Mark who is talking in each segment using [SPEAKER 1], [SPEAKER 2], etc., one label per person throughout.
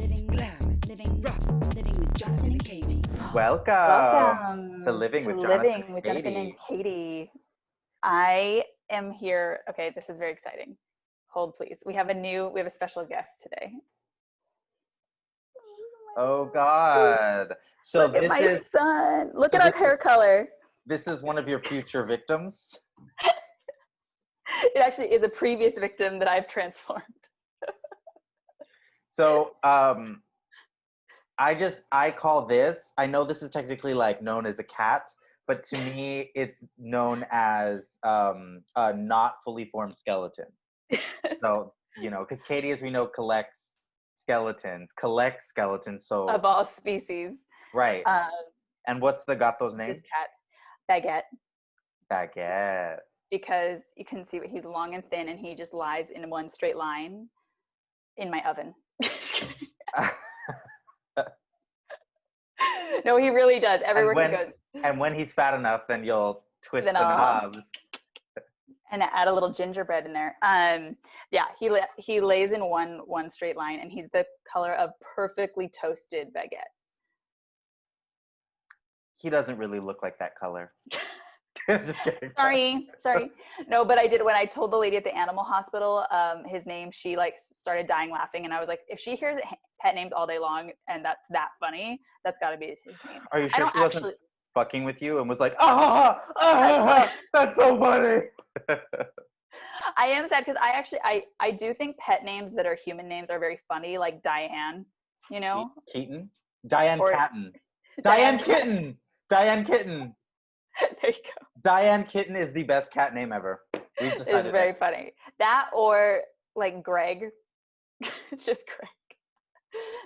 [SPEAKER 1] living glam, living rock, living with Jonathan and Katy.
[SPEAKER 2] Welcome
[SPEAKER 3] to Living with
[SPEAKER 2] Jonathan and Katy. I am here. Okay, this is very exciting. Hold, please. We have a special guest today.
[SPEAKER 3] Oh God! So
[SPEAKER 2] look at my son. Look at our hair color.
[SPEAKER 3] This is one of your future victims.
[SPEAKER 2] It actually is a previous victim that I've transformed.
[SPEAKER 3] So I call this. I know this is technically like known as a cat, but to me, it's known as a not fully formed skeleton. So because Katy, as we know, collects skeletons. So
[SPEAKER 2] of all species.
[SPEAKER 3] Right. And what's the gato's name?
[SPEAKER 2] His cat, Baguette.
[SPEAKER 3] Baguette.
[SPEAKER 2] Because you can see he's long and thin, and he just lies in one straight line in my oven. No, he really does. Everywhere he goes.
[SPEAKER 3] And when he's fat enough, then you'll twist the knobs.
[SPEAKER 2] And add a little gingerbread in there. Yeah, he lays in one straight line, and he's the color of perfectly toasted baguette.
[SPEAKER 3] He doesn't really look like that color. Just kidding.
[SPEAKER 2] Sorry. No, but I did, when I told the lady at the animal hospital his name, she like started dying laughing, and I was like, if she hears pet names all day long and that's that funny, that's got to be his name.
[SPEAKER 3] Are you sure she wasn't fucking with you and was like, that's so funny?
[SPEAKER 2] I am sad because I do think pet names that are human names are very funny, like Diane,
[SPEAKER 3] Keaton? Diane Catton. Diane Kitten. Diane Kitten.
[SPEAKER 2] There you go.
[SPEAKER 3] Diane Kitten is the best cat name ever.
[SPEAKER 2] It's very funny. That or like Greg. Just Greg.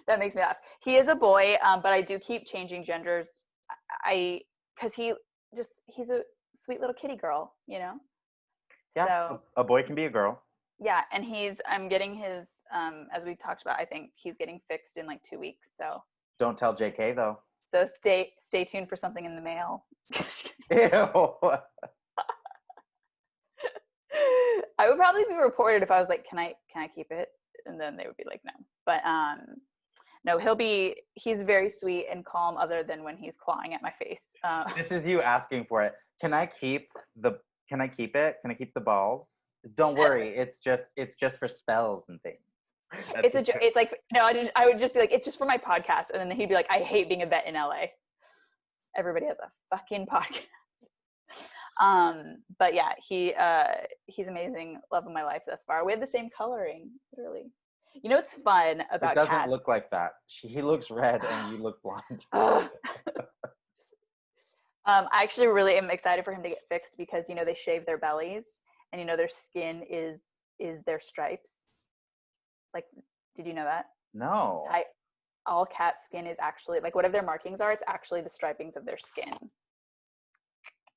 [SPEAKER 2] That makes me laugh. He is a boy, but I do keep changing genders. Because he's a sweet little kitty girl, Yeah,
[SPEAKER 3] so, a boy can be a girl.
[SPEAKER 2] Yeah, and I'm getting his, as we talked about, I think he's getting fixed in like 2 weeks, so.
[SPEAKER 3] Don't tell JK though.
[SPEAKER 2] So stay tuned for something in the mail.
[SPEAKER 3] Ew.
[SPEAKER 2] I would probably be reported if I was like, can I keep it? And then they would be like, no. But no, he's very sweet and calm other than when he's clawing at my face.
[SPEAKER 3] This is you asking for it. Can I keep it? Can I keep the balls? Don't worry. It's just for spells and things.
[SPEAKER 2] It's like, no, I would just be like, it's just for my podcast. And then he'd be like, I hate being a vet in LA. Everybody has a fucking podcast. But yeah, he's amazing. Love of my life thus far. We have the same coloring, literally. What's fun about
[SPEAKER 3] cats? It doesn't
[SPEAKER 2] cats?
[SPEAKER 3] Look like that. He looks red and you look blonde.
[SPEAKER 2] I actually really am excited for him to get fixed because, they shave their bellies and, their skin is their stripes. Like, did you know that?
[SPEAKER 3] No.
[SPEAKER 2] All cat skin is actually, like, whatever their markings are, it's actually the stripings of their skin.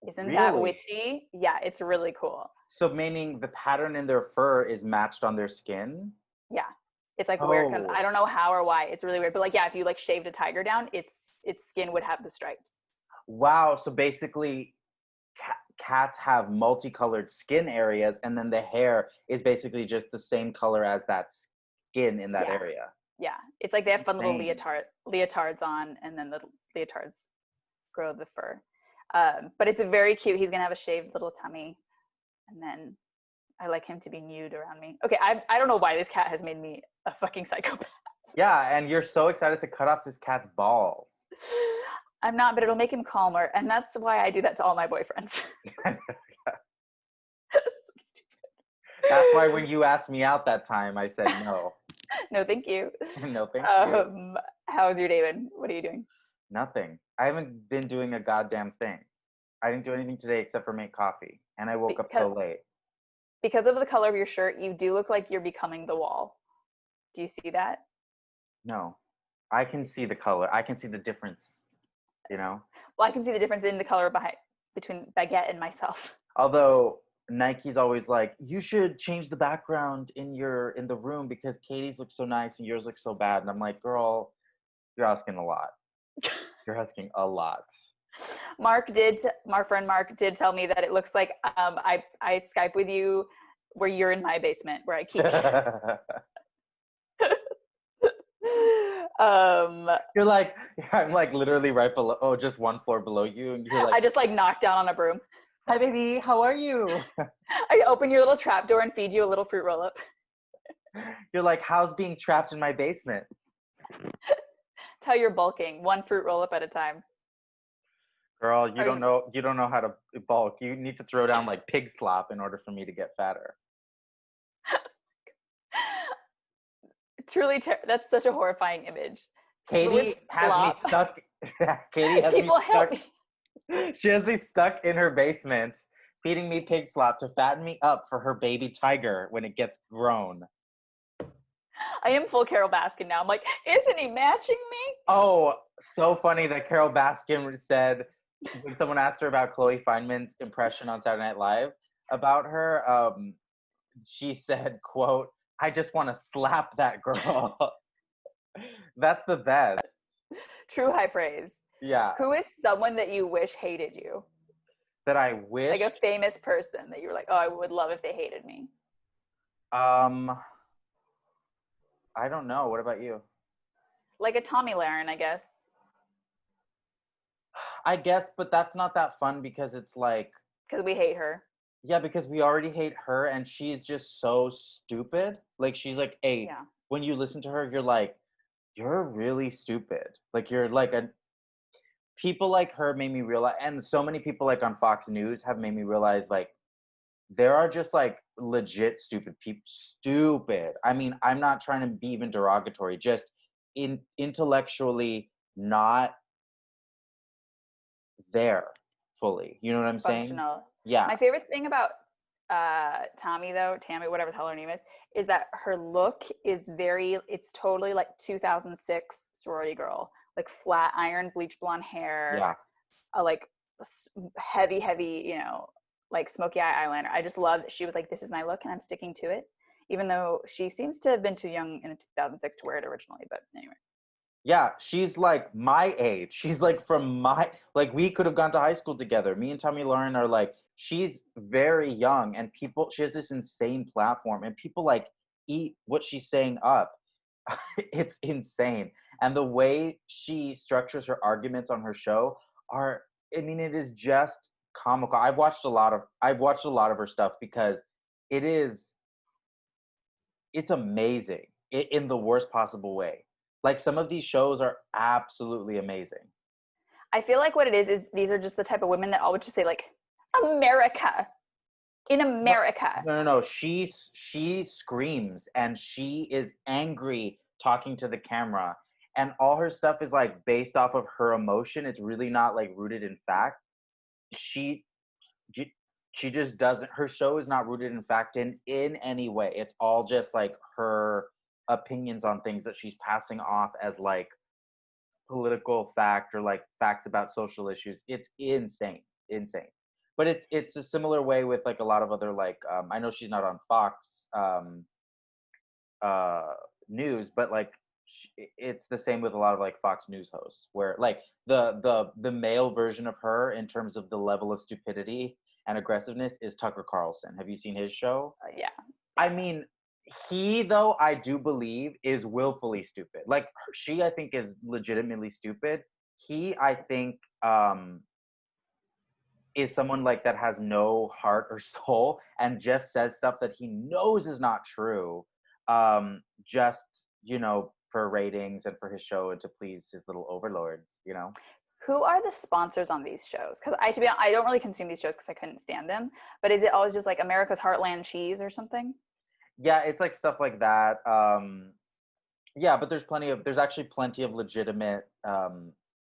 [SPEAKER 2] Isn't that witchy? Yeah, it's really cool.
[SPEAKER 3] So meaning the pattern in their fur is matched on their skin?
[SPEAKER 2] Yeah. It's like weird because I don't know how or why. It's really weird. But like, yeah, if you like shaved a tiger down, its skin would have the stripes.
[SPEAKER 3] Wow. So basically cats have multicolored skin areas, and then the hair is basically just the same color as that skin in that area.
[SPEAKER 2] Yeah. It's like they have fun little leotards on, and then the leotards grow the fur. But it's very cute. He's going to have a shaved little tummy, and then I like him to be nude around me. Okay, I don't know why this cat has made me a fucking psychopath.
[SPEAKER 3] Yeah, and you're so excited to cut off this cat's balls.
[SPEAKER 2] I'm not, but it'll make him calmer, and that's why I do that to all my boyfriends.
[SPEAKER 3] That's why when you asked me out that time, I said no.
[SPEAKER 2] No, thank you.
[SPEAKER 3] No, thank you.
[SPEAKER 2] How's your day been? What are you doing?
[SPEAKER 3] Nothing. I haven't been doing a goddamn thing. I didn't do anything today except for make coffee, and I woke up so late.
[SPEAKER 2] Because of the color of your shirt, you do look like you're becoming the wall. Do you see that?
[SPEAKER 3] No. I can see the color. I can see the difference, Well,
[SPEAKER 2] I can see the difference in the color between Baguette and myself.
[SPEAKER 3] Although Nike's always like, you should change the background in the room because Katie's looks so nice and yours looks so bad. And I'm like, girl, you're asking a lot. You're asking a lot.
[SPEAKER 2] My friend Mark did tell me that it looks like I Skype with you where you're in my basement where I keep
[SPEAKER 3] You're like, I'm like literally right below, oh, just one floor below you. And you're
[SPEAKER 2] I
[SPEAKER 3] like,
[SPEAKER 2] just like knocked down on a broom.
[SPEAKER 3] hi, baby, how are you?
[SPEAKER 2] I open your little trap door and feed you a little fruit roll up.
[SPEAKER 3] You're like, how's being trapped in my basement?
[SPEAKER 2] That's how you're bulking, one fruit roll up at a time.
[SPEAKER 3] Girl, you
[SPEAKER 2] Are
[SPEAKER 3] don't
[SPEAKER 2] you-
[SPEAKER 3] know how to bulk. You need to throw down like pig slop in order for me to get fatter.
[SPEAKER 2] Truly, that's such a horrifying image.
[SPEAKER 3] Katy has me
[SPEAKER 2] Slop.
[SPEAKER 3] stuck. Katy has
[SPEAKER 2] People
[SPEAKER 3] me
[SPEAKER 2] help
[SPEAKER 3] stuck.
[SPEAKER 2] me.
[SPEAKER 3] She has me stuck in her basement, feeding me pig slop to fatten me up for her baby tiger when it gets grown.
[SPEAKER 2] I am full Carol Baskin now. I'm like, isn't he matching me?
[SPEAKER 3] Oh, so funny that Carol Baskin said when someone asked her about Chloe Fineman's impression on Saturday Night Live about her, she said, quote, I just want to slap that girl. That's the best.
[SPEAKER 2] True high praise.
[SPEAKER 3] Yeah.
[SPEAKER 2] Who is someone that you wish hated you?
[SPEAKER 3] That I wish.
[SPEAKER 2] Like a famous person that you were like, oh, I would love if they hated me.
[SPEAKER 3] I don't know. What about you?
[SPEAKER 2] Like a Tommy Lahren, I guess.
[SPEAKER 3] I guess, but that's not that fun because it's like,
[SPEAKER 2] Because we hate her.
[SPEAKER 3] yeah, because we already hate her and she's just so stupid. Like she's like
[SPEAKER 2] Yeah.
[SPEAKER 3] when you listen to her, you're like, you're really stupid. Like you're like people like her made me realize, and so many people like on Fox News have made me realize like there are just like legit stupid people. Stupid. I mean, I'm not trying to be even derogatory, just intellectually not there fully. You know what I'm saying?
[SPEAKER 2] Functional.
[SPEAKER 3] Yeah.
[SPEAKER 2] My favorite thing about Tammy, whatever the hell her name is that her look is it's totally like 2006 sorority girl, like flat iron, bleach blonde hair,
[SPEAKER 3] Yeah.
[SPEAKER 2] like heavy, like smoky eye eyeliner. I just love that she was like, this is my look and I'm sticking to it, even though she seems to have been too young in 2006 to wear it originally. But anyway.
[SPEAKER 3] Yeah, she's like my age. She's like from my, like we could have gone to high school together. Me and Tommy Lauren are like, she's very young and she has this insane platform and people like eat what she's saying up. It's insane. And the way she structures her arguments on her show I mean, it is just comical. I've watched a lot of her stuff because it's amazing in the worst possible way. Like some of these shows are absolutely amazing.
[SPEAKER 2] I feel like what it is these are just the type of women that always just say like, America. In America.
[SPEAKER 3] No. She screams and she is angry talking to the camera. And all her stuff is like based off of her emotion. It's really not like rooted in fact. She just doesn't, her show is not rooted in fact in any way. It's all just like her opinions on things that she's passing off as like political fact or like facts about social issues. It's insane. But it's a similar way with like a lot of other like I know she's not on Fox News, but like it's the same with a lot of like Fox News hosts where like the male version of her in terms of the level of stupidity and aggressiveness is Tucker Carlson. Have you seen his show?
[SPEAKER 2] Yeah.
[SPEAKER 3] I mean, he though I do believe is willfully stupid. Like she I think is legitimately stupid. He I think is someone like that has no heart or soul and just says stuff that he knows is not true, just for ratings and for his show and to please his little overlords.
[SPEAKER 2] Who are the sponsors on these shows? Because to be honest, I don't really consume these shows because I couldn't stand them. But is it always just like America's Heartland Cheese or something?
[SPEAKER 3] Yeah, it's like stuff like that. Yeah, but there's actually plenty of legitimate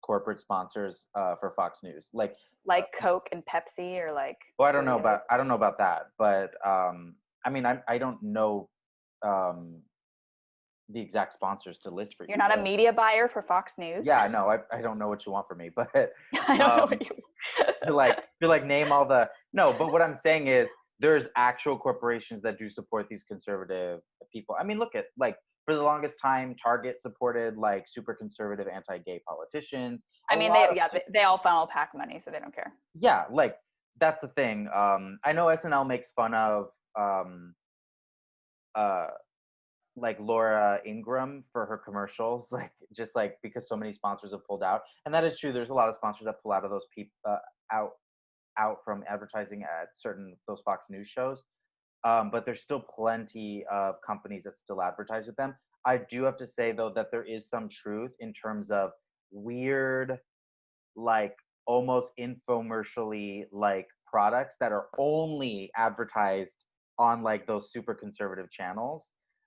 [SPEAKER 3] corporate sponsors for Fox News, like
[SPEAKER 2] Coke and Pepsi or like.
[SPEAKER 3] Well,
[SPEAKER 2] Doritos.
[SPEAKER 3] I don't know about that, but I mean, I don't know the exact sponsors to list for you.
[SPEAKER 2] You're not a media buyer for Fox News?
[SPEAKER 3] Yeah, no, I don't know what you want from me, but
[SPEAKER 2] I don't know what
[SPEAKER 3] you're like name all the no. But what I'm saying is there's actual corporations that do support these conservative people. I mean, look at like for the longest time, Target supported like super conservative anti-gay politicians.
[SPEAKER 2] I mean, they all funnel pack money, so they don't care.
[SPEAKER 3] Yeah, like that's the thing. I know SNL makes fun of like Laura Ingraham for her commercials, like just like because so many sponsors have pulled out, and that is true. There's a lot of sponsors that pull out of those people out from advertising at certain those Fox News shows. But there's still plenty of companies that still advertise with them. I do have to say though that there is some truth in terms of weird, like almost infomercially like products that are only advertised on like those super conservative channels.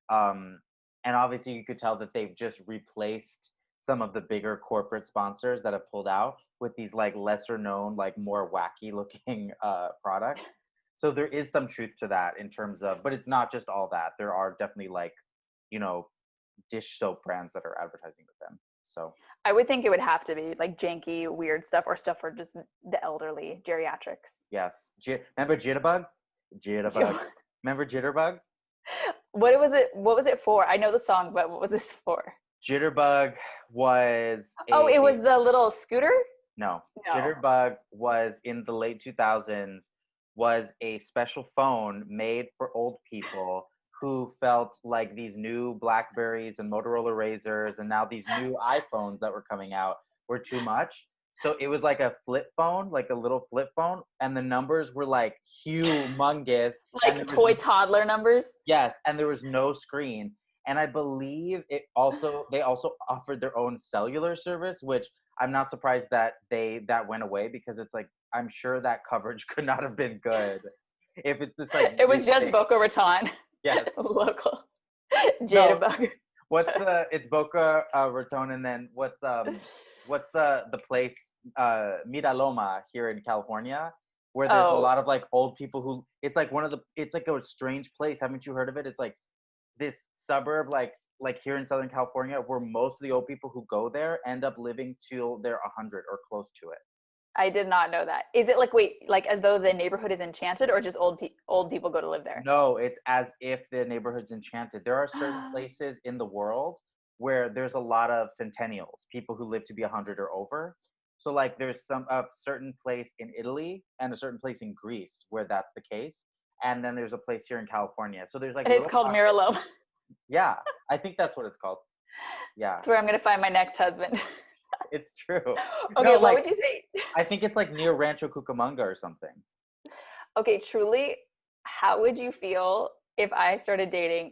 [SPEAKER 3] Um, and obviously you could tell that they've just replaced some of the bigger corporate sponsors that have pulled out with these like lesser known, like more wacky looking products. So there is some truth to that in terms of, but it's not just all that. There are definitely like, you know, dish soap brands that are advertising with them. So
[SPEAKER 2] I would think it would have to be like janky, weird stuff or stuff for just the elderly, geriatrics.
[SPEAKER 3] yes. Remember Jitterbug? Jitterbug. Remember Jitterbug?
[SPEAKER 2] What was it? What was it for? I know the song, but what was this for?
[SPEAKER 3] Jitterbug was
[SPEAKER 2] Oh, it was the little scooter?
[SPEAKER 3] no.
[SPEAKER 2] No.
[SPEAKER 3] Jitterbug was in the late 2000s, was a special phone made for old people who felt like these new Blackberries and Motorola Razors and now these new iPhones that were coming out were too much. So it was like a flip phone, like a little flip phone, and the numbers were like humongous.
[SPEAKER 2] Like toy toddler numbers?
[SPEAKER 3] Yes, and there was no screen. And I believe they also offered their own cellular service, which I'm not surprised that that went away because it's like I'm sure that coverage could not have been good if it's just like
[SPEAKER 2] it was just Boca Raton.
[SPEAKER 3] Yes.
[SPEAKER 2] Local. Jitterbug.
[SPEAKER 3] No, what's it's Boca Raton, and then what's the place Miraloma here in California where there's a lot of like old people who it's like it's like a strange place. Haven't you heard of it? It's like this suburb like here in Southern California where most of the old people who go there end up living till they're 100 or close to it.
[SPEAKER 2] I did not know that. Is it like, wait, like as though the neighborhood is enchanted or just old people go to live there?
[SPEAKER 3] No, it's as if the neighborhood's enchanted. There are certain places in the world where there's a lot of centennials, people who live to be 100 or over. So like there's a certain place in Italy and a certain place in Greece where that's the case. And then there's a place here in California. So there's like
[SPEAKER 2] and it's called Miraloma.
[SPEAKER 3] Yeah, I think that's what it's called. Yeah.
[SPEAKER 2] That's where I'm going to find my next husband.
[SPEAKER 3] It's true.
[SPEAKER 2] Okay,
[SPEAKER 3] no,
[SPEAKER 2] what would you say?
[SPEAKER 3] I think it's like near Rancho Cucamonga or something.
[SPEAKER 2] Okay, truly, how would you feel if I started dating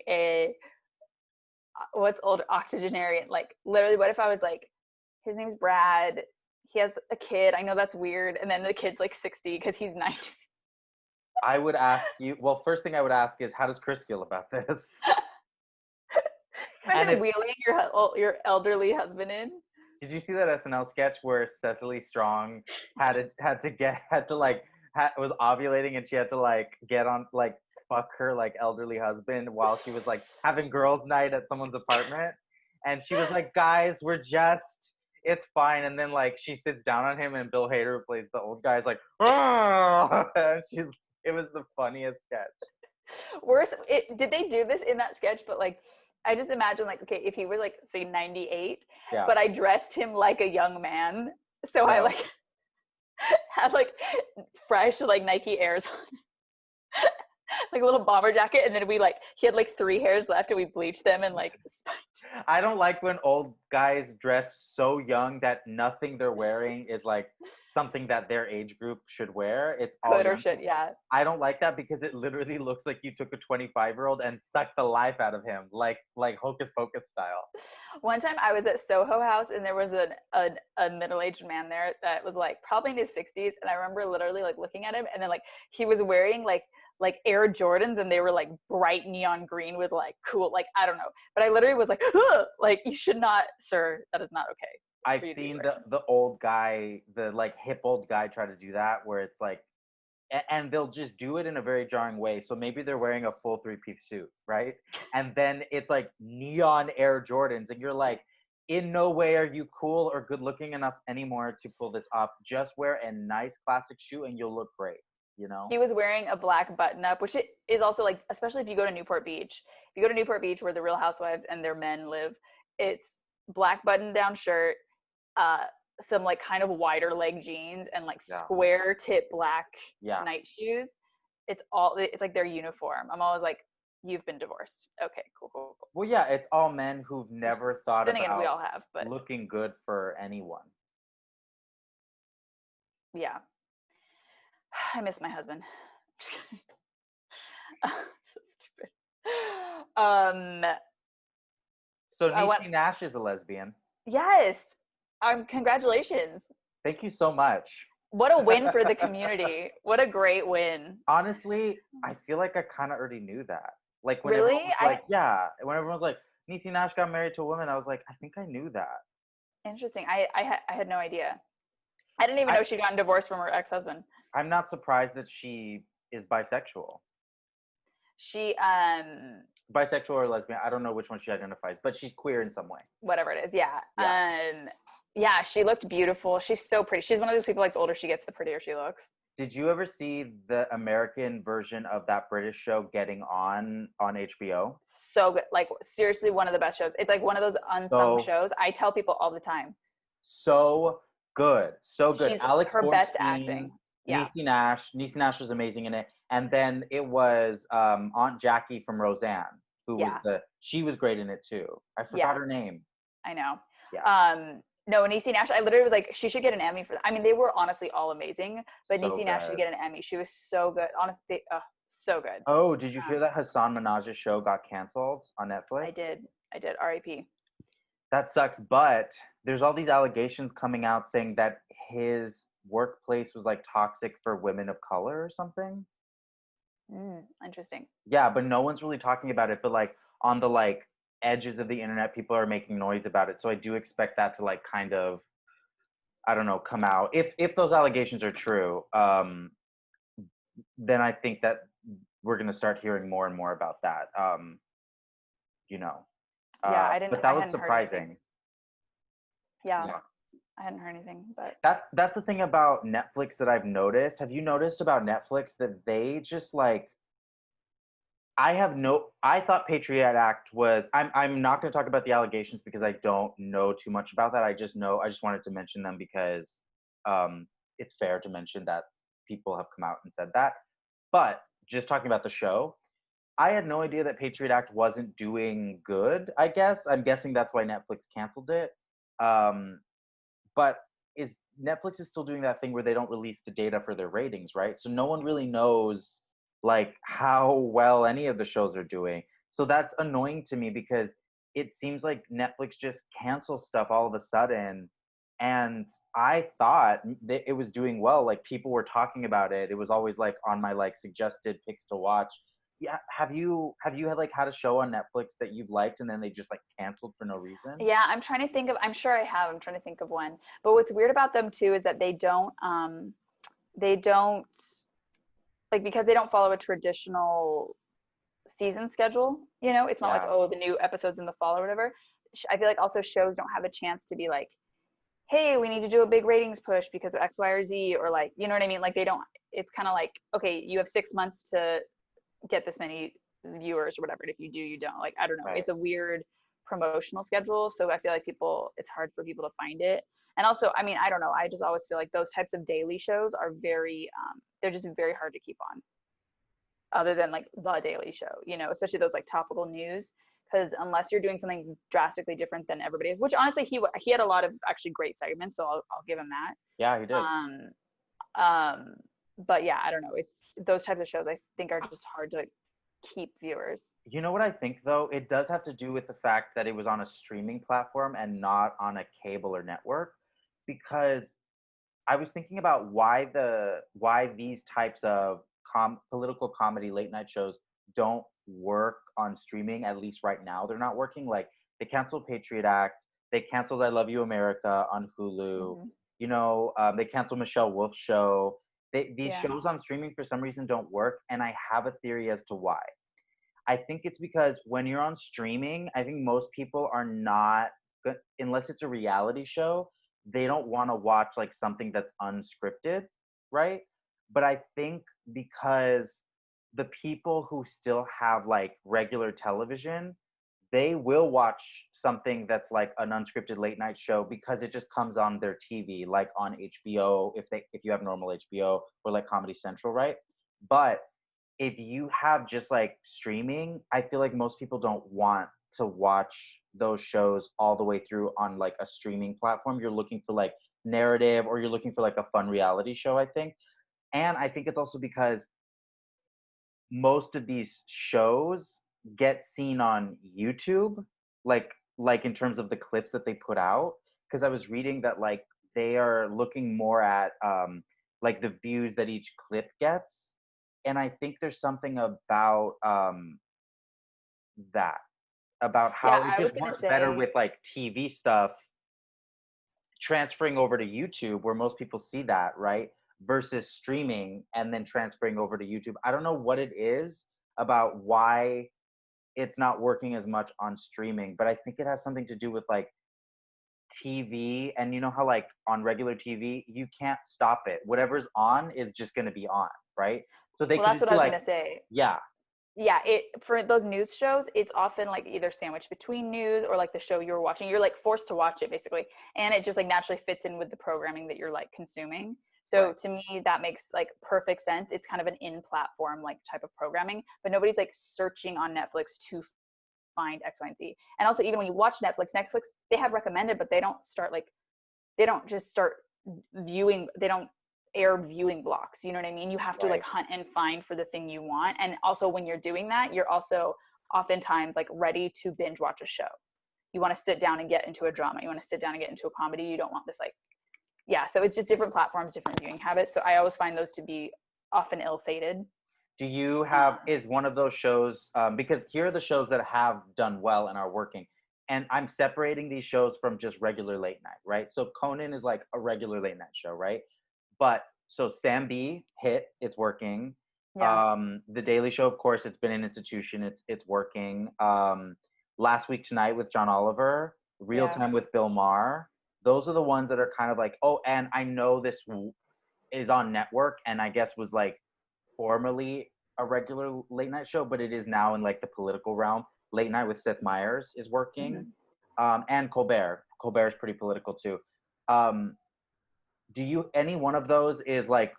[SPEAKER 2] what's old octogenarian? Like literally, what if I was like, his name's Brad, he has a kid, I know that's weird, and then the kid's like 60 because he's 90.
[SPEAKER 3] I would ask you, well, first thing I would ask is, how does Chris feel about this?
[SPEAKER 2] Imagine wheeling your elderly husband in.
[SPEAKER 3] Did you see that SNL sketch where Cecily Strong was ovulating and she had to like get on like fuck her like elderly husband while she was like having girls' night at someone's apartment, and she was like, guys, it's fine, and then like she sits down on him and Bill Hader plays the old guy's like, and it was the funniest sketch.
[SPEAKER 2] Worse, did they do this in that sketch? But like, I just imagine like, okay, if he were like say 98, but I dressed him like a young man, so I like had like fresh like Nike Airs on, like a little bomber jacket, and then he had like 3 hairs left, and we bleached them and like spiked.
[SPEAKER 3] I don't like when old guys dress so young that nothing they're wearing is like something that their age group should wear. It's all
[SPEAKER 2] could or should, yeah.
[SPEAKER 3] I don't like that because it literally looks like you took a 25-year-old and sucked the life out of him, like Hocus Pocus style.
[SPEAKER 2] One time I was at Soho House and there was a middle-aged man there that was like probably in his 60s, and I remember literally like looking at him, and then like he was wearing like Air Jordans, and they were like bright neon green with like cool, like I don't know, but I literally was like, ugh! Like, you should not, sir, that is not okay.
[SPEAKER 3] I've seen the old guy, the like hip old guy try to do that where it's like, and they'll just do it in a very jarring way. So maybe they're wearing a full 3-piece suit, right? And then it's like neon Air Jordans, and you're like, in no way are you cool or good looking enough anymore to pull this off. Just wear a nice classic shoe and you'll look great, you know?
[SPEAKER 2] He was wearing a black button up, which is also like, especially if you go to Newport Beach. If you go to Newport Beach where the Real Housewives and their men live, it's black button down shirt, some like kind of wider leg jeans, and like square tip black night shoes. It's like their uniform. I'm always like, you've been divorced. Okay, cool.
[SPEAKER 3] Well, yeah, it's all men who've never thought
[SPEAKER 2] Then again, we all
[SPEAKER 3] about
[SPEAKER 2] have, but
[SPEAKER 3] looking good for anyone.
[SPEAKER 2] yeah. I miss my husband. Just kidding. So stupid.
[SPEAKER 3] So
[SPEAKER 2] I want.
[SPEAKER 3] Niecy Nash is a lesbian.
[SPEAKER 2] Yes. Congratulations.
[SPEAKER 3] Thank you so much.
[SPEAKER 2] What a win for the community. What a great win.
[SPEAKER 3] Honestly, I feel like I kind of already knew that. Like when
[SPEAKER 2] Really?
[SPEAKER 3] everyone was like, yeah, when everyone was like, Niecy Nash got married to a woman, I was like, I think I knew that.
[SPEAKER 2] Interesting. I had no idea. I didn't even know she'd gotten divorced from her ex-husband.
[SPEAKER 3] I'm not surprised that she is bisexual.
[SPEAKER 2] She
[SPEAKER 3] Bisexual or lesbian, I don't know which one she identifies, but she's queer in some way.
[SPEAKER 2] whatever it is, yeah.
[SPEAKER 3] Yeah.
[SPEAKER 2] Yeah, she looked beautiful. She's so pretty. She's one of those people, like, the older she gets, the prettier she looks.
[SPEAKER 3] Did you ever see the American version of that British show Getting On HBO?
[SPEAKER 2] So good. Like, seriously, one of the best shows. It's like one of those unsung shows. I tell people all the time.
[SPEAKER 3] So good. So good.
[SPEAKER 2] She's
[SPEAKER 3] Alex
[SPEAKER 2] her best
[SPEAKER 3] Borstein,
[SPEAKER 2] acting. Yeah.
[SPEAKER 3] Niecy Nash. Niecy Nash was amazing in it. And then it was Aunt Jackie from Roseanne, who was she was great in it too. I forgot her name.
[SPEAKER 2] I know.
[SPEAKER 3] Yeah.
[SPEAKER 2] No, Niecy Nash, I literally was like, she should get an Emmy for that. I mean, they were honestly all amazing, but
[SPEAKER 3] So
[SPEAKER 2] Niecy Nash should get an Emmy. She was so good. Honestly, so good.
[SPEAKER 3] Oh, did you hear that Hassan Minaj's show got canceled on Netflix?
[SPEAKER 2] I did. R.I.P.
[SPEAKER 3] That sucks, but there's all these allegations coming out saying that his workplace was like toxic for women of color or something.
[SPEAKER 2] Interesting.
[SPEAKER 3] Yeah, but no one's really talking about it. But like on the like edges of the internet, people are making noise about it. So I do expect that to like kind of, I don't know, come out. If those allegations are true, then I think that we're gonna start hearing more and more about that. You know.
[SPEAKER 2] Yeah, I didn't.
[SPEAKER 3] But that
[SPEAKER 2] I
[SPEAKER 3] was
[SPEAKER 2] hadn't heard
[SPEAKER 3] surprising.
[SPEAKER 2] anything. Yeah, I hadn't heard anything, but
[SPEAKER 3] that's the thing about Netflix that I've noticed. Have you noticed about Netflix that they just like I thought Patriot Act was I'm not going to talk about the allegations because I don't know too much about that. I just wanted to mention them because it's fair to mention that people have come out and said that. But just talking about the show, I had no idea that Patriot Act wasn't doing good, I guess. I'm guessing that's why Netflix canceled it. But Netflix is still doing that thing where they don't release the data for their ratings, right? So no one really knows like how well any of the shows are doing. So that's annoying to me because it seems like Netflix just cancels stuff all of a sudden. And I thought that it was doing well. Like people were talking about it. It was always like on my like suggested picks to watch. Yeah, have you had a show on Netflix that you've liked and then they just like canceled for no reason?
[SPEAKER 2] yeah, I'm trying to think of. I'm sure I have. I'm trying to think of one. But what's weird about them too is that they don't like, because they don't follow a traditional season schedule. You know, it's not like, oh, the new episodes in the fall or whatever. I feel like also shows don't have a chance to be like, hey, we need to do a big ratings push because of X, Y, or Z, or like, you know what I mean? Like they don't. It's kind of like, okay, you have 6 months to get this many viewers or whatever. And if you do, you don't. Like, I don't know.
[SPEAKER 3] Right.
[SPEAKER 2] It's a weird promotional schedule. So I feel like it's hard for people to find it. And also, I mean, I don't know. I just always feel like those types of daily shows are very, they're just very hard to keep on, other than like The Daily Show, you know, especially those like topical news. Because unless you're doing something drastically different than everybody else, which honestly, he had a lot of actually great segments. So I'll give him that.
[SPEAKER 3] Yeah, he did.
[SPEAKER 2] But yeah, I don't know. It's those types of shows I think are just hard to keep viewers.
[SPEAKER 3] You know what I think though? It does have to do with the fact that it was on a streaming platform and not on a cable or network. Because I was thinking about why these types of political comedy late night shows don't work on streaming. At least right now, they're not working. Like they canceled Patriot Act, they canceled I Love You America on Hulu.
[SPEAKER 2] Mm-hmm.
[SPEAKER 3] You know, they canceled Michelle Wolf's show. These shows on streaming for some reason don't work, and I have a theory as to why. I think it's because when you're on streaming, I think most people are not good, unless it's a reality show, they don't want to watch like something that's unscripted, right? But I think because the people who still have like regular television, they will watch something that's like an unscripted late night show because it just comes on their TV, like on HBO if you have normal HBO or like Comedy Central, right? But if you have just like streaming, I feel like most people don't want to watch those shows all the way through on like a streaming platform. You're looking for like narrative, or you're looking for like a fun reality show, I think. And I think it's also because most of these shows get seen on YouTube, like in terms of the clips that they put out. Because I was reading that like they are looking more at like the views that each clip gets, and I think there's something about that, about
[SPEAKER 2] Yeah,
[SPEAKER 3] how it
[SPEAKER 2] I was
[SPEAKER 3] just
[SPEAKER 2] gonna
[SPEAKER 3] works better
[SPEAKER 2] say,
[SPEAKER 3] with like TV stuff transferring over to YouTube, where most people see that, right? Versus streaming and then transferring over to YouTube. I don't know what it is about why it's not working as much on streaming, but I think it has something to do with like TV. And you know how like on regular TV, you can't stop it. Whatever's on is just going to be on, right? So they
[SPEAKER 2] well,
[SPEAKER 3] could
[SPEAKER 2] that's
[SPEAKER 3] just
[SPEAKER 2] what
[SPEAKER 3] be
[SPEAKER 2] I was
[SPEAKER 3] like,
[SPEAKER 2] gonna say.
[SPEAKER 3] yeah,
[SPEAKER 2] Yeah, it for those news shows, it's often like either sandwiched between news or like the show you're watching. You're like forced to watch it basically, and it just like naturally fits in with the programming that you're like consuming. So
[SPEAKER 3] right,
[SPEAKER 2] to me, that makes like perfect sense. It's kind of an in-platform like type of programming, but nobody's like searching on Netflix to find X, Y, and Z. And also, even when you watch Netflix, they have recommended, but they don't just start viewing. They don't air viewing blocks. You know what I mean? You have to like
[SPEAKER 3] right.
[SPEAKER 2] hunt and find for the thing you want. And also when you're doing that, you're also oftentimes like ready to binge watch a show. You want to sit down and get into a drama. You want to sit down and get into a comedy. You don't want this like, yeah. So it's just different platforms, different viewing habits. So I always find those to be often ill-fated.
[SPEAKER 3] Do you have,
[SPEAKER 2] Um,
[SPEAKER 3] is one of those shows, because here are the shows that have done well and are working. And I'm separating these shows from just regular late night, right? So Conan is like a regular late night show, right? But so Sam B hit, it's working.
[SPEAKER 2] yeah,
[SPEAKER 3] The Daily Show, of course, it's been an institution, it's working. Last Week Tonight with John Oliver, Real
[SPEAKER 2] yeah.
[SPEAKER 3] Time with Bill Maher. Those are the ones that are kind of like, oh, and I know this is on network, and I guess was like formerly a regular late night show, but it is now in like the political realm. Late Night with Seth Meyers is working,
[SPEAKER 2] Mhm.
[SPEAKER 3] and Colbert. Colbert is pretty political too. Um, do you, any one of those is like,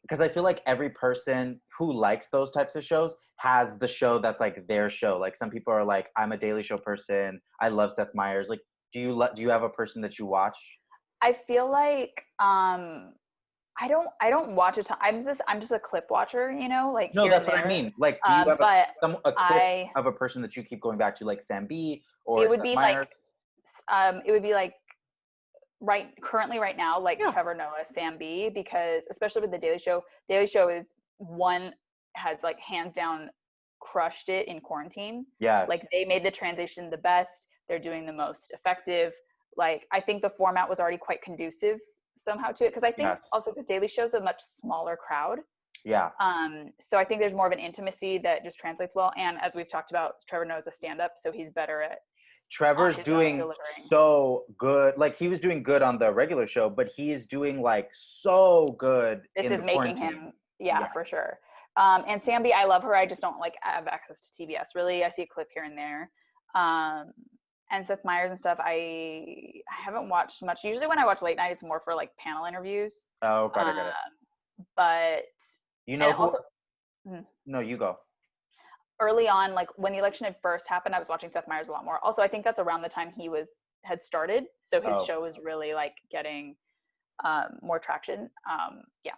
[SPEAKER 3] because I feel like every person who likes those types of shows has the show that's like their show. Like some people are like, I'm a Daily Show person. I love Seth Meyers. Like, do you have a person that you watch?
[SPEAKER 2] I feel like I don't watch a ton. I'm just a clip watcher, you know, like
[SPEAKER 3] No,
[SPEAKER 2] here and
[SPEAKER 3] that's what I
[SPEAKER 2] there.
[SPEAKER 3] mean. Like, do you have
[SPEAKER 2] But
[SPEAKER 3] a clip
[SPEAKER 2] I
[SPEAKER 3] of a person that you keep going back to, like Sam B
[SPEAKER 2] it
[SPEAKER 3] or
[SPEAKER 2] would
[SPEAKER 3] Seth
[SPEAKER 2] be like
[SPEAKER 3] Meyers?
[SPEAKER 2] it would be like right now like
[SPEAKER 3] Yeah.
[SPEAKER 2] Trevor Noah, Sam B, because especially with the Daily Show, Daily Show is one has like hands down crushed it in quarantine.
[SPEAKER 3] Yes.
[SPEAKER 2] Like they made the transition the best. They're doing the most effective. Like I think the format was already quite conducive somehow to it because I think
[SPEAKER 3] Yes.
[SPEAKER 2] also because Daily Show's a much smaller crowd.
[SPEAKER 3] Yeah.
[SPEAKER 2] So I think there's more of an intimacy that just translates well. And as we've talked about, Trevor Noah's a stand-up, so he's better at
[SPEAKER 3] Trevor's
[SPEAKER 2] his own
[SPEAKER 3] doing
[SPEAKER 2] delivering.
[SPEAKER 3] so good. Like he was doing good on the regular show, but he is doing like so good
[SPEAKER 2] This
[SPEAKER 3] in
[SPEAKER 2] is
[SPEAKER 3] the
[SPEAKER 2] making
[SPEAKER 3] quarantine.
[SPEAKER 2] him, yeah,
[SPEAKER 3] Yeah.
[SPEAKER 2] for sure. And Sambi, I love her. I just don't like have access to TBS really. I see a clip here and there. Um, and Seth Meyers and stuff, I haven't watched much. Usually when I watch late night, it's more for like panel interviews.
[SPEAKER 3] Oh, got it,
[SPEAKER 2] Um,
[SPEAKER 3] got it.
[SPEAKER 2] but
[SPEAKER 3] You know
[SPEAKER 2] and
[SPEAKER 3] who?
[SPEAKER 2] also mhm,
[SPEAKER 3] No, you go.
[SPEAKER 2] early on, like when the election had first happened, I was watching Seth Meyers a lot more. Also, I think that's around the time he had started, so his
[SPEAKER 3] Oh.
[SPEAKER 2] show was really like getting more traction. Yeah.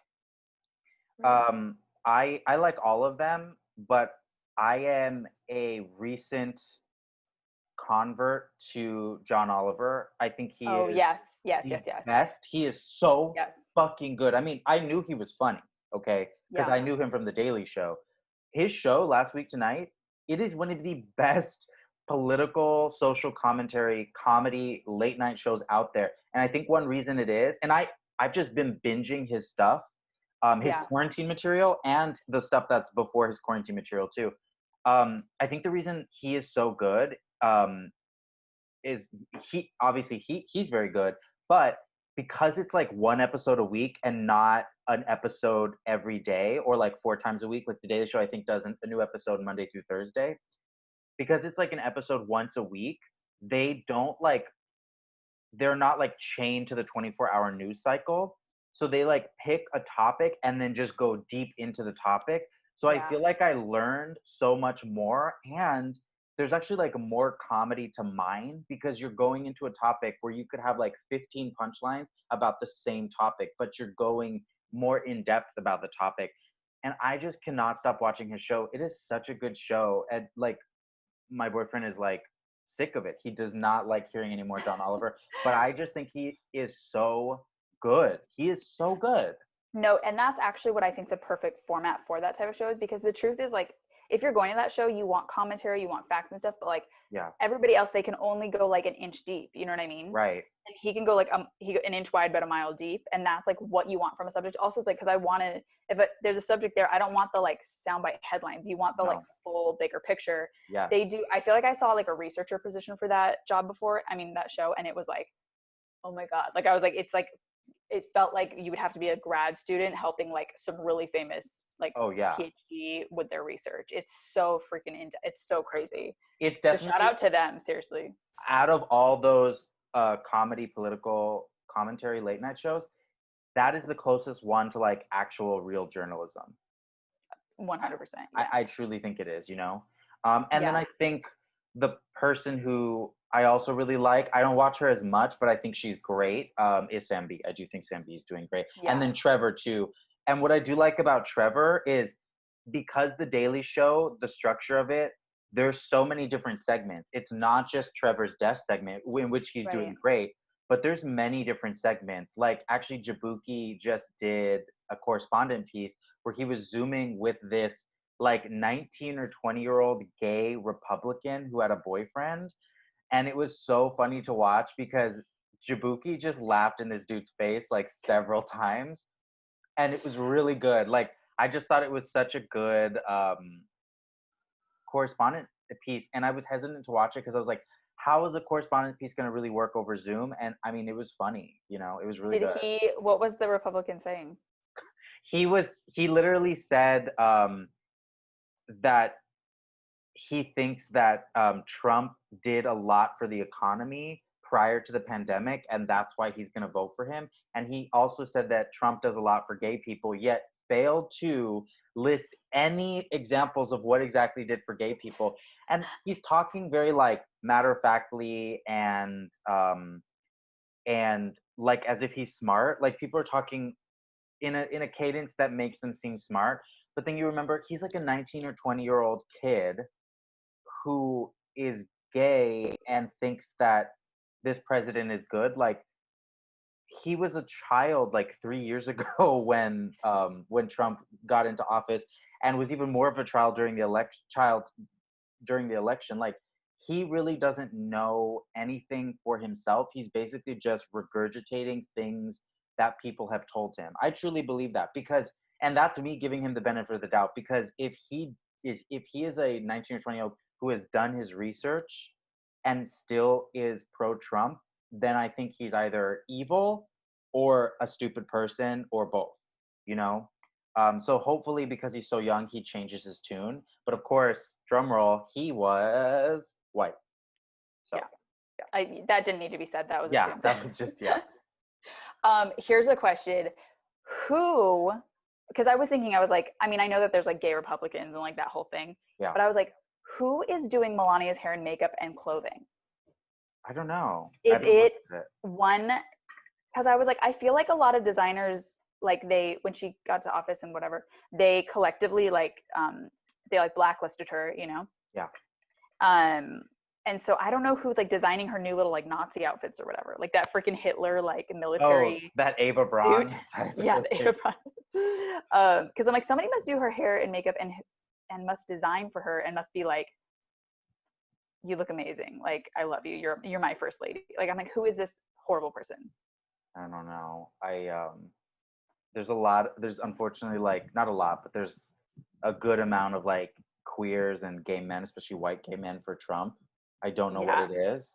[SPEAKER 3] Um, I like all of them, but I am a recent convert to John Oliver. I think he
[SPEAKER 2] Oh
[SPEAKER 3] is
[SPEAKER 2] yes, yes,
[SPEAKER 3] the
[SPEAKER 2] yes, yes,
[SPEAKER 3] best. He is so
[SPEAKER 2] yes.
[SPEAKER 3] fucking good. I mean, I knew he was funny, okay, because
[SPEAKER 2] Yeah.
[SPEAKER 3] I knew him from The Daily Show. His show Last Week Tonight, it is one of the best political, social commentary, comedy, late night shows out there. And I think one reason it is, and I've just been binging his stuff, his
[SPEAKER 2] Yeah.
[SPEAKER 3] quarantine material and the stuff that's before his quarantine material too. I think the reason he is so good, is he obviously he's very good, but because it's like one episode a week and not an episode every day or like four times a week, like the Daily Show I think does a new episode Monday through Thursday, because it's like an episode once a week, they don't like, they're not like chained to the 24-hour news cycle. So they like pick a topic and then just go deep into the topic. So I
[SPEAKER 2] Yeah.
[SPEAKER 3] feel like I learned so much more, and there's actually like more comedy to mine because you're going into a topic where you could have like 15 punchlines about the same topic, but you're going more in depth about the topic. And I just cannot stop watching his show. It is such a good show. And like my boyfriend is like sick of it. He does not like hearing any more John Oliver, but I just think he is so good. He is so good.
[SPEAKER 2] No, and that's actually what I think the perfect format for that type of show is, because the truth is, like, if you're going to that show, you want commentary, you want facts and stuff, but like
[SPEAKER 3] Yeah.
[SPEAKER 2] everybody else, they can only go like an inch deep. You know what I mean?
[SPEAKER 3] Right.
[SPEAKER 2] And he can go like an inch wide but a mile deep, and that's like what you want from a subject. Also, it's like, because I want to, there's a subject there, I don't want the like soundbite headlines. You want the like
[SPEAKER 3] No.
[SPEAKER 2] full bigger picture.
[SPEAKER 3] Yeah.
[SPEAKER 2] They do. I feel like I saw like a researcher position for that job before. I mean, that show, and it was like, oh my god. Like I was like, it's like, it felt like you would have to be a grad student helping like some really famous like
[SPEAKER 3] Oh yeah.
[SPEAKER 2] PhD with their research. It's so freaking it's so crazy.
[SPEAKER 3] It's
[SPEAKER 2] So
[SPEAKER 3] definitely
[SPEAKER 2] shout out to them, seriously.
[SPEAKER 3] out of all those comedy political commentary late night shows, that is the closest one to like actual real journalism.
[SPEAKER 2] 100%.
[SPEAKER 3] I truly think it is, you know? And then
[SPEAKER 2] Yeah.
[SPEAKER 3] I think the person who I also really like, I don't watch her as much, but I think she's great, is Sam B. I do think Sam B is doing great.
[SPEAKER 2] Yeah.
[SPEAKER 3] And then Trevor too. And what I do like about Trevor is because The Daily Show, the structure of it, there's so many different segments. It's not just Trevor's desk segment, in which he's doing
[SPEAKER 2] Right.
[SPEAKER 3] great, but there's many different segments. Like actually Jabuki just did a correspondent piece where he was Zooming with this like 19 or 20-year-old gay Republican who had a boyfriend. And it was so funny to watch because Jabuki just laughed in this dude's face like several times. And it was really good. Like, I just thought it was such a good correspondent piece. And I was hesitant to watch it because I was like, how is a correspondent piece going to really work over Zoom? And I mean, it was funny, you know, it was really
[SPEAKER 2] Did
[SPEAKER 3] good.
[SPEAKER 2] what was the Republican saying?
[SPEAKER 3] He literally said that he thinks that Trump did a lot for the economy prior to the pandemic, and that's why he's going to vote for him. And he also said that Trump does a lot for gay people, yet failed to list any examples of what exactly he did for gay people. And he's talking very like matter of factly and like as if he's smart. Like people are talking in a cadence that makes them seem smart. But then you remember he's like a 19 or 20-year-old kid who is gay and thinks that this president is good. Like he was a child like 3 years ago when Trump got into office, and was even more of a child during the election. Like he really doesn't know anything for himself. He's basically just regurgitating things that people have told him. I truly believe that, because and that's me giving him the benefit of the doubt, because if he is a 19 or 20-year-old who has done his research and still is pro-Trump, then I think he's either evil or a stupid person or both, you know? So hopefully, because he's so young, he changes his tune. But of course, drum roll, he was white. So,
[SPEAKER 2] That didn't need to be said. That was
[SPEAKER 3] yeah,
[SPEAKER 2] assumed.
[SPEAKER 3] that was just, yeah.
[SPEAKER 2] Here's a question. Who, because I was thinking, I was like, I mean, I know that there's like gay Republicans and like that whole thing.
[SPEAKER 3] Yeah.
[SPEAKER 2] But I was like, who is doing Melania's hair and makeup and clothing?
[SPEAKER 3] I don't know.
[SPEAKER 2] Is it one? Because I was like, I feel like a lot of designers, like when she got to office and whatever, they collectively like, they like blacklisted her, you know?
[SPEAKER 3] Yeah.
[SPEAKER 2] And so I don't know who's like designing her new little like Nazi outfits or whatever, like that freaking Hitler like military.
[SPEAKER 3] Oh, that Ava Braun.
[SPEAKER 2] Yeah, the Ava Braun. Because I'm like, somebody must do her hair and makeup and must design for her and must be like, you look amazing. Like, I love you. You're my first lady. Like, I'm like, who is this horrible person?
[SPEAKER 3] I don't know. There's unfortunately like not a lot, but there's a good amount of like queers and gay men, especially white gay men for Trump. I don't know what it is.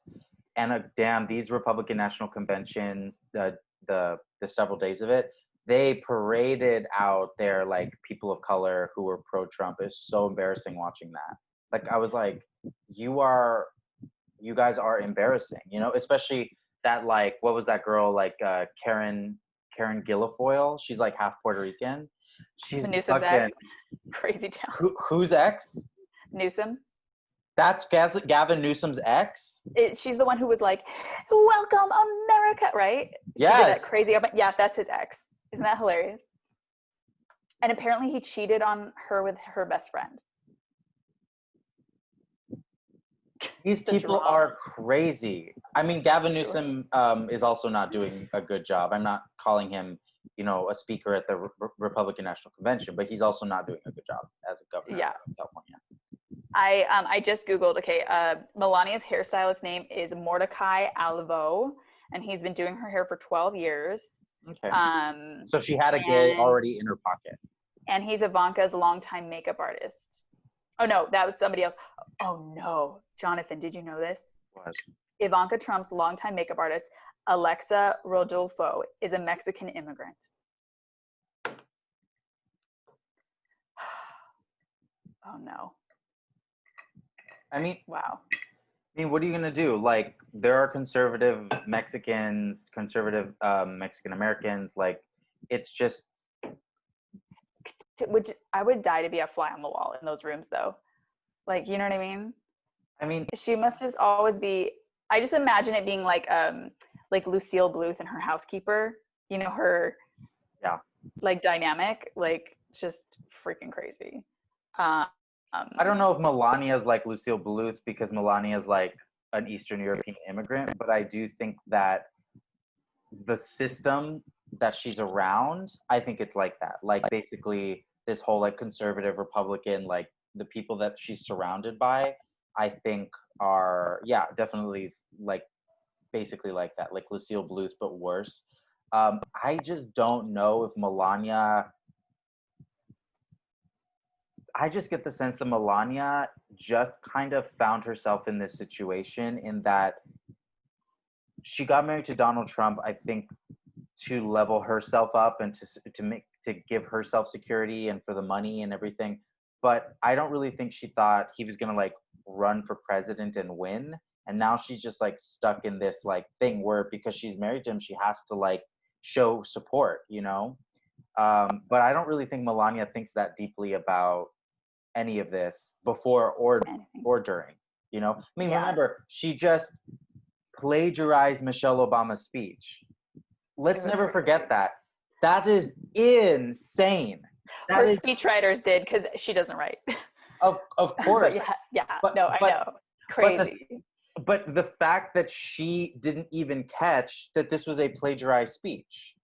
[SPEAKER 3] And damn, these Republican National Conventions, the several days of it, they paraded out their like people of color who were pro-Trump. It's so embarrassing watching that. Like I was like, you guys are embarrassing, you know, especially that like what was that girl like Karen Guilfoyle? She's like half Puerto Rican. She's
[SPEAKER 2] The Newsom's
[SPEAKER 3] fucking
[SPEAKER 2] ex. Crazy town.
[SPEAKER 3] who's ex?
[SPEAKER 2] Newsom.
[SPEAKER 3] That's Gavin Newsom's ex?
[SPEAKER 2] She's the one who was like, "Welcome America," right? She did
[SPEAKER 3] Yes.
[SPEAKER 2] that crazy. Yeah, that's his ex. Isn't that hilarious? And apparently he cheated on her with her best friend.
[SPEAKER 3] These
[SPEAKER 2] The
[SPEAKER 3] people
[SPEAKER 2] drama.
[SPEAKER 3] are crazy. I mean, Gavin
[SPEAKER 2] True.
[SPEAKER 3] Newsom is also not doing a good job. I'm not calling him, a speaker at the Republican National Convention, but he's also not doing a good job as a governor
[SPEAKER 2] Yeah.
[SPEAKER 3] of California.
[SPEAKER 2] I just Googled, okay, Melania's hairstylist name is Mordecai Alvo, and he's been doing her hair for 12 years.
[SPEAKER 3] Okay. So she had a gay already in her pocket.
[SPEAKER 2] And he's Ivanka's longtime makeup artist. Oh, no, that was somebody else. Oh, no. Jonathan, did you know this?
[SPEAKER 3] What?
[SPEAKER 2] Ivanka Trump's longtime makeup artist, Alexa Rodolfo, is a Mexican immigrant. Oh, no.
[SPEAKER 3] I mean,
[SPEAKER 2] wow.
[SPEAKER 3] What are you gonna do? Like, there are conservative Mexicans, conservative Mexican Americans. Like, it's just.
[SPEAKER 2] I would die to be a fly on the wall in those rooms, though. Like, you know what I mean?
[SPEAKER 3] I mean,
[SPEAKER 2] she must just always be. I just imagine it being like Lucille Bluth and her housekeeper. You know, her.
[SPEAKER 3] Yeah.
[SPEAKER 2] Like dynamic, like just freaking crazy.
[SPEAKER 3] I don't know if Melania is like Lucille Bluth because Melania is like an Eastern European immigrant, but I do think that the system that she's around, I think it's like that. Like basically this whole like conservative Republican, like the people that she's surrounded by, I think are, yeah, definitely like basically like that, like Lucille Bluth, but worse. I just don't know if Melania. I just get the sense that Melania just kind of found herself in this situation in that she got married to Donald Trump, I think, to level herself up and to give herself security and for the money and everything. But I don't really think she thought he was gonna like run for president and win. And now she's just like stuck in this like thing where because she's married to him, she has to like show support, But I don't really think Melania thinks that deeply about any of this before or during, Remember, she just plagiarized Michelle Obama's speech. Let's never forget that. That is insane.
[SPEAKER 2] Her speechwriters did because she doesn't write.
[SPEAKER 3] Of course.
[SPEAKER 2] I know. Crazy.
[SPEAKER 3] But the fact that she didn't even catch that this was a plagiarized speech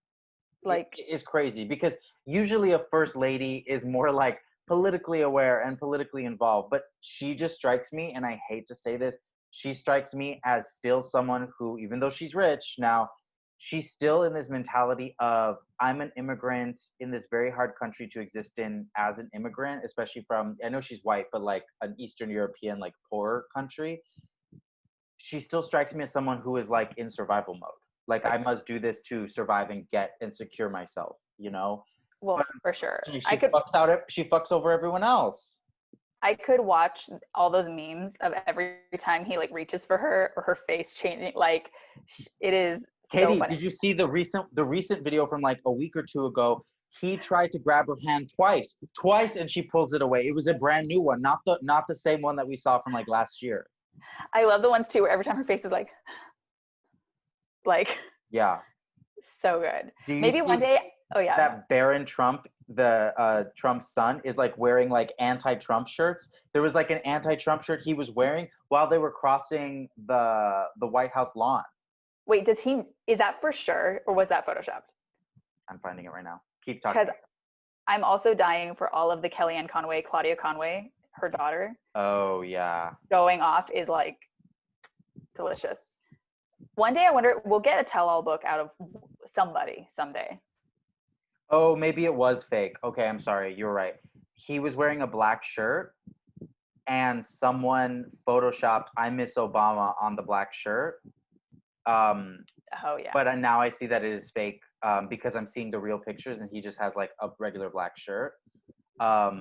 [SPEAKER 3] is crazy, because usually a first lady is more like politically aware and politically involved, but she just strikes me, and I hate to say this, she strikes me as still someone who, even though she's rich now, she's still in this mentality of, I'm an immigrant in this very hard country to exist in as an immigrant, especially from, I know she's white, but like an Eastern European, like poorer country. She still strikes me as someone who is like in survival mode. Like, I must do this to survive and get and secure myself,
[SPEAKER 2] Well,
[SPEAKER 3] but
[SPEAKER 2] for sure.
[SPEAKER 3] She fucks over everyone else.
[SPEAKER 2] I could watch all those memes of every time he like reaches for her or her face changing. Like, it is
[SPEAKER 3] Katy,
[SPEAKER 2] so funny.
[SPEAKER 3] did you see the recent video from like a week or two ago? He tried to grab her hand twice, and she pulls it away. It was a brand new one, not the same one that we saw from like last year.
[SPEAKER 2] I love the ones too where every time her face is like
[SPEAKER 3] yeah,
[SPEAKER 2] so good. Maybe one day. Oh yeah.
[SPEAKER 3] That Barron Trump, the Trump's son, is like wearing like anti-Trump shirts. There was like an anti-Trump shirt he was wearing while they were crossing the White House lawn.
[SPEAKER 2] Wait, is that for sure, or was that photoshopped?
[SPEAKER 3] I'm finding it right now. Keep talking.
[SPEAKER 2] Because I'm also dying for all of the Kellyanne Conway, Claudia Conway, her daughter.
[SPEAKER 3] Oh yeah.
[SPEAKER 2] Going off is like delicious. One day I wonder, we'll get a tell-all book out of somebody someday.
[SPEAKER 3] Oh, maybe it was fake. Okay, I'm sorry. You're right. He was wearing a black shirt, and someone photoshopped "I miss Obama" on the black shirt.
[SPEAKER 2] Oh yeah.
[SPEAKER 3] But now I see that it is fake because I'm seeing the real pictures, and he just has like a regular black shirt.
[SPEAKER 2] Yeah,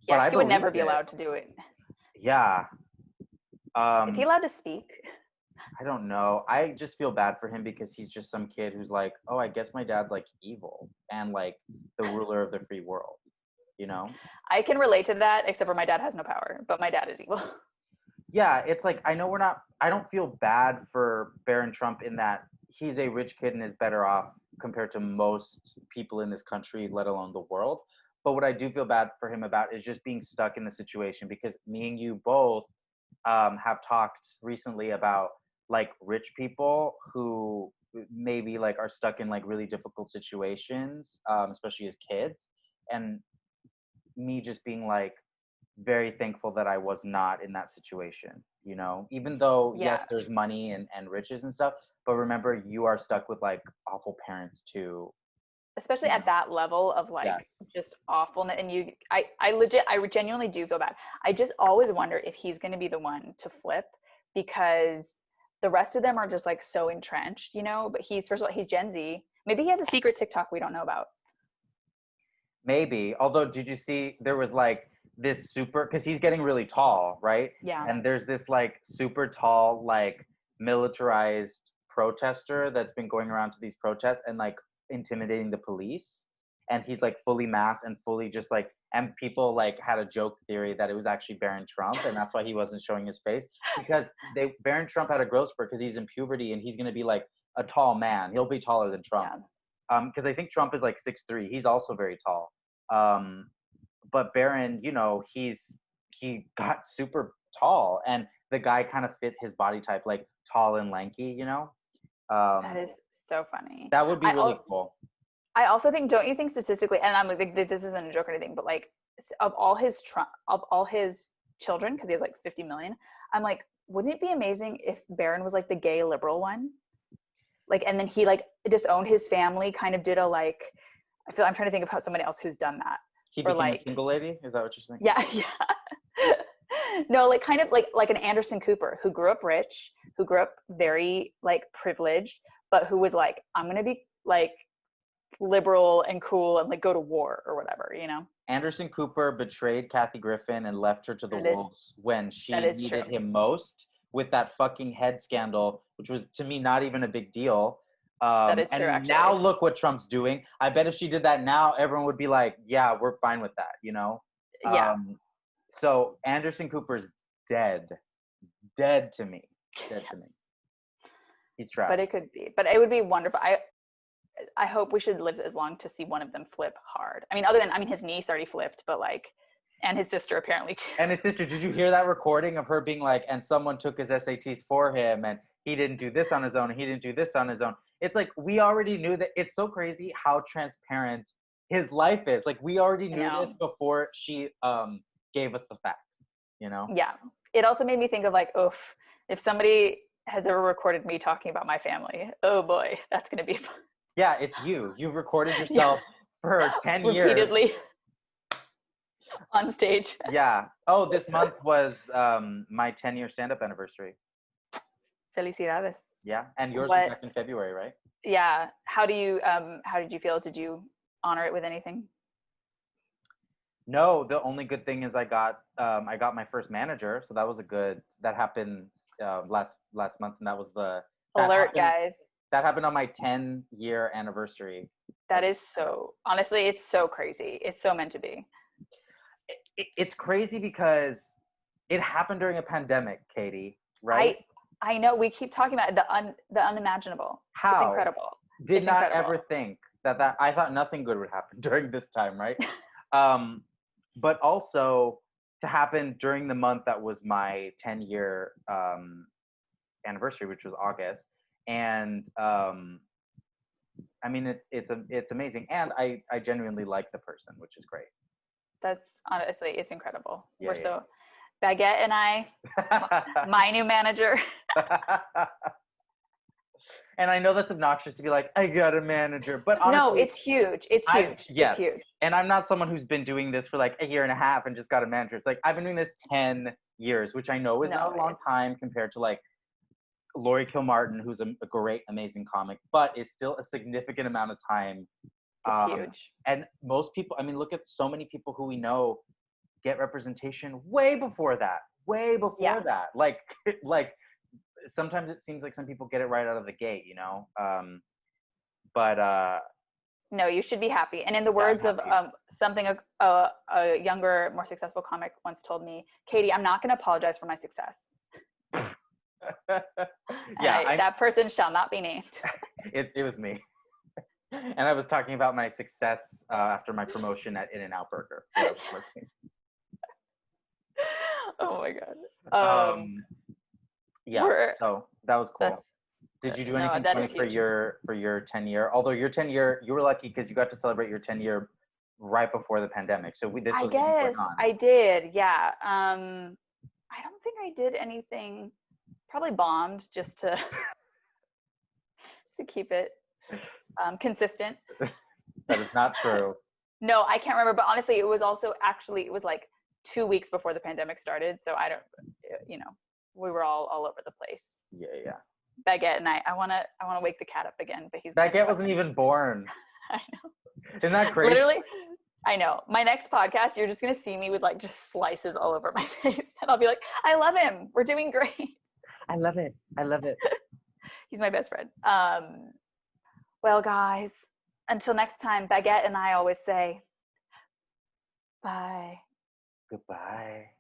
[SPEAKER 3] but
[SPEAKER 2] he would never be allowed to do it.
[SPEAKER 3] Yeah.
[SPEAKER 2] Is he allowed to speak?
[SPEAKER 3] I don't know. I just feel bad for him because he's just some kid who's like, oh, I guess my dad's like evil and like the ruler of the free world, you know?
[SPEAKER 2] I can relate to that, except for my dad has no power, but my dad is evil.
[SPEAKER 3] Yeah, it's like I know we're not. I don't feel bad for Barron Trump in that he's a rich kid and is better off compared to most people in this country, let alone the world. But what I do feel bad for him about is just being stuck in the situation because me and you both have talked recently about like rich people who maybe like are stuck in like really difficult situations, especially as kids, and me just being like very thankful that I was not in that situation, you know, even though, yes,
[SPEAKER 2] Yeah,
[SPEAKER 3] there's money and riches and stuff, but remember, you are stuck with like awful parents too,
[SPEAKER 2] especially
[SPEAKER 3] you
[SPEAKER 2] at
[SPEAKER 3] know?
[SPEAKER 2] that level of
[SPEAKER 3] Yes.
[SPEAKER 2] like just awfulness. And I genuinely do feel bad. I just always wonder if he's going to be the one to flip, because the rest of them are just like so entrenched, you know. But he's, first of all, he's Gen Z. Maybe he has a secret TikTok we don't know about.
[SPEAKER 3] Maybe. Although, did you see there was like this super, because he's getting really tall, right?
[SPEAKER 2] Yeah,
[SPEAKER 3] And there's this like super tall, like militarized protester that's been going around to these protests and like intimidating the police. And he's like fully masked and fully just like, and people like had a joke theory that it was actually Barron Trump and that's why he wasn't showing his face because Barron Trump had a growth spurt because he's in puberty and he's going to be like a tall man. He'll be taller than Trump.
[SPEAKER 2] yeah.
[SPEAKER 3] Because I think Trump is like 6'3". He's also very tall. Um, but Barron, you know, he got super tall, and the guy kind of fit his body type, like tall and lanky. You know,
[SPEAKER 2] That
[SPEAKER 3] um,
[SPEAKER 2] is so funny.
[SPEAKER 3] that would be
[SPEAKER 2] I
[SPEAKER 3] really
[SPEAKER 2] al-
[SPEAKER 3] cool.
[SPEAKER 2] I also think, don't you think statistically, and I'm like, this isn't a joke or anything, but like of all his children, because he has like 50 million, I'm like, wouldn't it be amazing if Barron was like the gay liberal one? Like, and then he like disowned his family, kind of did a like, I'm trying to think of how somebody else who's done that.
[SPEAKER 3] He
[SPEAKER 2] Or
[SPEAKER 3] became a
[SPEAKER 2] like,
[SPEAKER 3] single lady. Is that what you're saying?
[SPEAKER 2] yeah, yeah. No, like kind of like an Anderson Cooper who grew up rich, who grew up very like privileged, but who was like, I'm gonna be like liberal and cool and like go to war or whatever, you know?
[SPEAKER 3] Anderson Cooper betrayed Kathy Griffin and left her to the
[SPEAKER 2] That is
[SPEAKER 3] wolves when
[SPEAKER 2] that
[SPEAKER 3] she
[SPEAKER 2] is true.
[SPEAKER 3] needed him most with that fucking head scandal, which was to me not even a big deal.
[SPEAKER 2] That is true,
[SPEAKER 3] And now
[SPEAKER 2] actually.
[SPEAKER 3] look what Trump's doing. I bet if she did that now, everyone would be like, "Yeah, we're fine with that," you know.
[SPEAKER 2] Yeah.
[SPEAKER 3] So Anderson Cooper's dead, dead to me, dead to me.
[SPEAKER 2] Yes.
[SPEAKER 3] He's trash.
[SPEAKER 2] But it could be. But it would be wonderful. I hope we should live as long to see one of them flip hard. I mean, his niece already flipped, but like, and his sister apparently too.
[SPEAKER 3] And his sister, did you hear that recording of her being like, and someone took his SATs for him and he didn't do this on his own, and he didn't do this on his own. It's like, we already knew that. It's so crazy how transparent his life is. Like, we already knew this before she gave us the facts, you know?
[SPEAKER 2] Yeah. It also made me think of like, oof, if somebody has ever recorded me talking about my family, oh boy, that's going to be fun.
[SPEAKER 3] Yeah, it's you. You've recorded yourself for 10 years.
[SPEAKER 2] Repeatedly on stage.
[SPEAKER 3] Yeah. Oh, this month was my 10-year stand-up anniversary.
[SPEAKER 2] Felicidades.
[SPEAKER 3] Yeah, and yours was back in February, right?
[SPEAKER 2] Yeah. How did you feel? Did you honor it with anything?
[SPEAKER 3] No, the only good thing is I got my first manager, so that happened last month, and that was
[SPEAKER 2] Guys.
[SPEAKER 3] That happened on my 10-year anniversary.
[SPEAKER 2] That is so, honestly, it's so crazy. It's so meant to be.
[SPEAKER 3] It's crazy because it happened during a pandemic, Katy, right?
[SPEAKER 2] I know, we keep talking about the unimaginable.
[SPEAKER 3] How?
[SPEAKER 2] It's incredible.
[SPEAKER 3] Did not ever think that I thought nothing good would happen during this time, right? But also to happen during the month that was my 10-year anniversary, which was August. And I mean, it's amazing. And I genuinely like the person, which is great.
[SPEAKER 2] That's honestly, it's incredible.
[SPEAKER 3] Yeah,
[SPEAKER 2] We're so, Baguette and I, my new manager.
[SPEAKER 3] And I know that's obnoxious to be like, I got a manager, but honestly,
[SPEAKER 2] no, it's huge. It's huge.
[SPEAKER 3] Yes.
[SPEAKER 2] It's huge.
[SPEAKER 3] And I'm not someone who's been doing this for like a year and a half and just got a manager. It's like, I've been doing this 10 years, which I know is not a long time compared to like Laurie Kilmartin, who's a great, amazing comic, but it's still a significant amount of time.
[SPEAKER 2] It's huge.
[SPEAKER 3] And most people, I mean, look at so many people who we know get representation way before that. Like sometimes it seems like some people get it right out of the gate, but
[SPEAKER 2] No, you should be happy. And in the
[SPEAKER 3] yeah, I'm
[SPEAKER 2] words of
[SPEAKER 3] happy.
[SPEAKER 2] something a younger, more successful comic once told me, Katie, I'm not going to apologize for my success.
[SPEAKER 3] Yeah,
[SPEAKER 2] That person shall not be named.
[SPEAKER 3] it was me. And I was talking about my success after my promotion at In-N-Out Burger.
[SPEAKER 2] Oh my God.
[SPEAKER 3] Yeah, so that was cool. Did you do
[SPEAKER 2] no,
[SPEAKER 3] anything
[SPEAKER 2] that
[SPEAKER 3] funny
[SPEAKER 2] is
[SPEAKER 3] for
[SPEAKER 2] huge.
[SPEAKER 3] your 10-year? Although your 10-year, you were lucky because you got to celebrate your 10-year right before the pandemic. So this
[SPEAKER 2] I
[SPEAKER 3] was even going
[SPEAKER 2] guess
[SPEAKER 3] on.
[SPEAKER 2] I did. Yeah. I don't think I did anything. Probably bombed just to keep it consistent.
[SPEAKER 3] That is not true.
[SPEAKER 2] No, I can't remember. But honestly, it was like 2 weeks before the pandemic started. So I don't, we were all over the place.
[SPEAKER 3] Yeah.
[SPEAKER 2] Baguette and I want to wake the cat up again, but he's
[SPEAKER 3] Baguette wasn't even born.
[SPEAKER 2] I know.
[SPEAKER 3] Isn't that crazy?
[SPEAKER 2] Literally, I know. My next podcast, you're just gonna see me with like just slices all over my face, and I'll be like, "I love him. We're doing great."
[SPEAKER 3] I love it.
[SPEAKER 2] He's my best friend. Well, guys, until next time, Baguette and I always say, bye.
[SPEAKER 3] Goodbye.